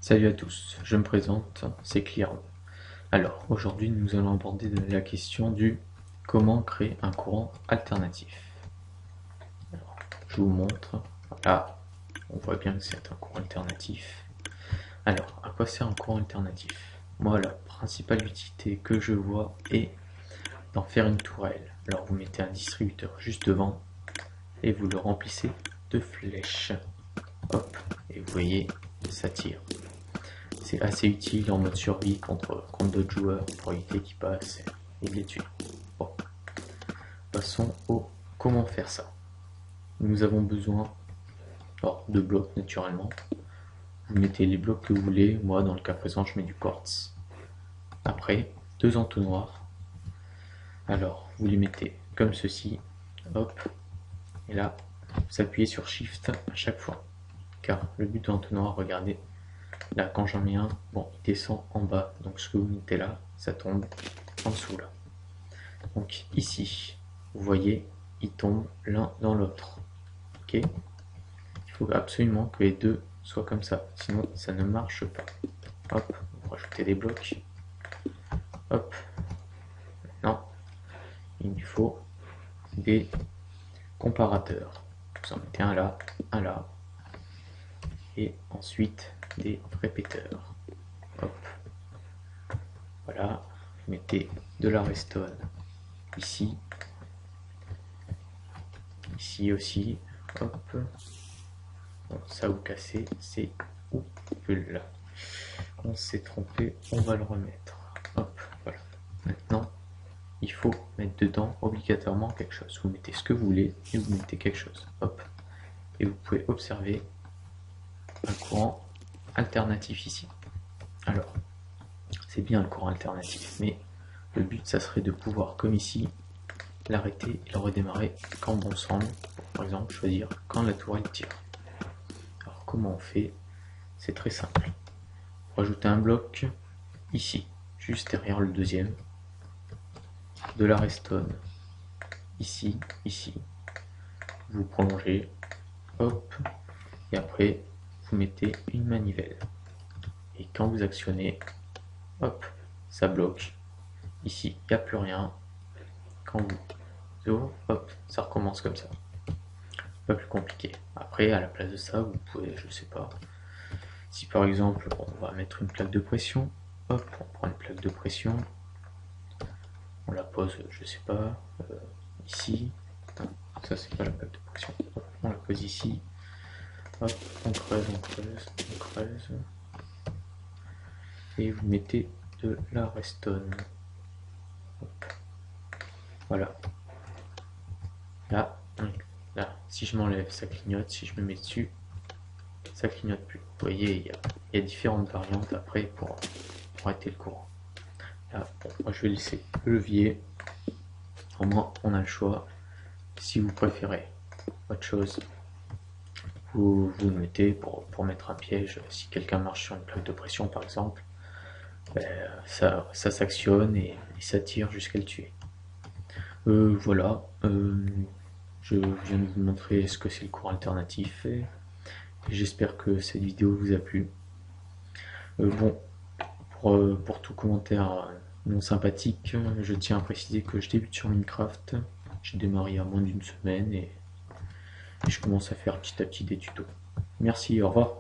Salut à tous, je me présente, c'est Clear. Alors, aujourd'hui nous allons aborder la question du comment créer un courant alternatif. Alors, je vous montre, là, on voit bien que c'est un courant alternatif. Alors, à quoi sert un courant alternatif? Moi, la principale utilité que je vois est d'en faire une tourelle. Alors, vous mettez un distributeur juste devant et vous le remplissez de flèches. Hop, et vous voyez, ça tire. C'est assez utile en mode survie contre d'autres joueurs pour éviter qu'ils passent et de les tuer. Bon, passons au comment faire ça. Nous avons besoin de blocs naturellement. Vous mettez les blocs que vous voulez. Moi, dans le cas présent, je mets du quartz. Après, deux entonnoirs. Alors, vous les mettez comme ceci. Hop. Et là, vous appuyez sur Shift à chaque fois. Car le but de l'entonnoir, regardez, là, quand j'en mets un, bon, il descend en bas. Donc, ce que vous mettez là, ça tombe en dessous là. Donc, ici, vous voyez, ils tombent l'un dans l'autre. Ok? Il faut absolument que les deux soient comme ça. Sinon, ça ne marche pas. Hop, vous rajoutez des blocs. Hop. Maintenant, il nous faut des comparateurs. Vous en mettez un là, un là. Et ensuite, des répéteurs. Hop. Voilà. Vous mettez de la redstone ici. Ici aussi. Hop. Bon, ça vous cassez, c'est là. On s'est trompé, on va le remettre. Hop, voilà. Maintenant, il faut mettre dedans obligatoirement quelque chose. Vous mettez ce que vous voulez et vous mettez quelque chose. Hop. Et vous pouvez observer un courant alternatif ici. Alors, c'est bien le courant alternatif, mais le but, ça serait de pouvoir, comme ici, l'arrêter et le redémarrer quand bon semble. Par exemple, choisir quand la tourelle tire. Alors, comment on fait? C'est très simple. Rajouter un bloc ici, juste derrière le deuxième, de la redstone ici, ici, vous prolongez, hop, et après vous mettez une manivelle. Et quand vous actionnez, hop, ça bloque. Ici, il n'y a plus rien. Quand vous ouvrez, hop, ça recommence comme ça. Pas plus compliqué. Après, à la place de ça, vous pouvez, je sais pas, si par exemple, on va mettre une plaque de pression, hop, on prend une plaque de pression, on la pose, je sais pas, ici, ça c'est pas la plaque de pression, hop, on la pose ici, hop, on creuse, on creuse, on creuse, et vous mettez de la redstone, hop, voilà, là, si je m'enlève, ça clignote, si je me mets dessus, ça clignote plus. Vous voyez, il y a différentes variantes après pour arrêter le courant. Là, bon, moi je vais laisser le levier. Au moins, on a le choix. Si vous préférez autre chose, vous le mettez pour mettre un piège. Si quelqu'un marche sur une plaque de pression, par exemple, ça s'actionne et ça tire jusqu'à le tuer. Voilà. Je viens de vous montrer ce que c'est le courant alternatif. Et j'espère que cette vidéo vous a plu. Bon, pour tout commentaire non sympathique, je tiens à préciser que je débute sur Minecraft. J'ai démarré il y a moins d'une semaine et je commence à faire petit à petit des tutos. Merci, au revoir.